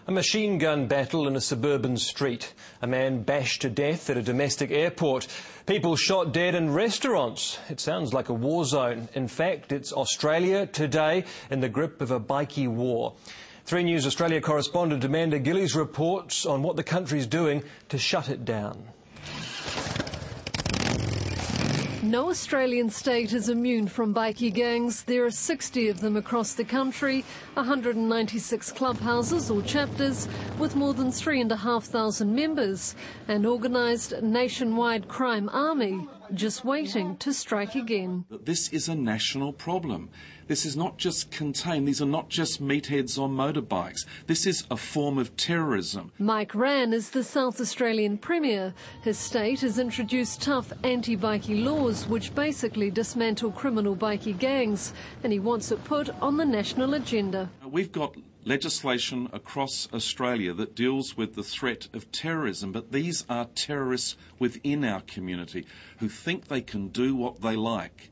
A machine gun battle in a suburban street. A man bashed to death at a domestic airport. People shot dead in restaurants. It sounds like a war zone. In fact, it's Australia today in the grip of a bikie war. 3 News Australia correspondent Amanda Gillies reports on what the country's doing to shut it down. No Australian state is immune from bikie gangs. There are 60 of them across the country, 196 clubhouses or chapters with more than 3,500 members, an organised nationwide crime army just waiting to strike again. This is a national problem. This is not just contained. These are not just meatheads on motorbikes. This is a form of terrorism. Mike Rann is the South Australian Premier. His state has introduced tough anti-bikie laws which basically dismantle criminal bikie gangs, and he wants it put on the national agenda. We've got legislation across Australia that deals with the threat of terrorism, but these are terrorists within our community who think they can do what they like.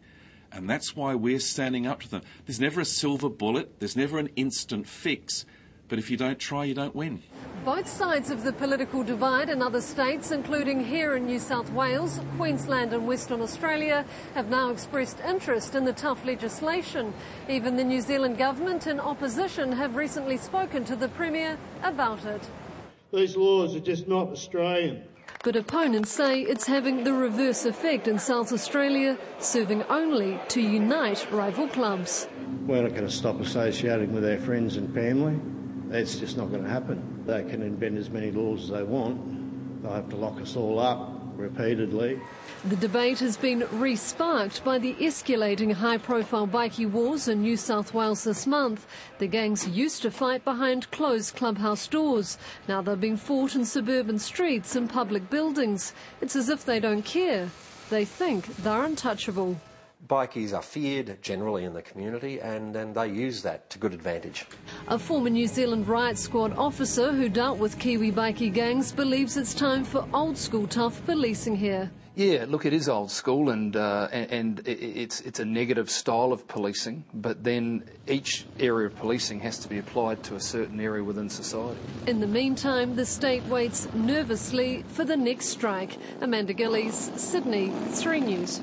And that's why we're standing up to them. There's never a silver bullet, there's never an instant fix, but if you don't try, you don't win. Both sides of the political divide in other states, including here in New South Wales, Queensland and Western Australia, have now expressed interest in the tough legislation. Even the New Zealand government in opposition have recently spoken to the Premier about it. These laws are just not Australian. But opponents say it's having the reverse effect in South Australia, serving only to unite rival clubs. We're not going to stop associating with our friends and family. That's just not going to happen. They can invent as many laws as they want. They'll have to lock us all up repeatedly. The debate has been re-sparked by the escalating high-profile bikie wars in New South Wales this month. The gangs used to fight behind closed clubhouse doors. Now they're being fought in suburban streets and public buildings. It's as if they don't care. They think they're untouchable. Bikies are feared generally in the community and they use that to good advantage. A former New Zealand riot squad officer who dealt with Kiwi bikie gangs believes it's time for old-school tough policing here. Yeah, look, it is old school and it's a negative style of policing, but then each area of policing has to be applied to a certain area within society. In the meantime, the state waits nervously for the next strike. Amanda Gillies, Sydney, 3 News.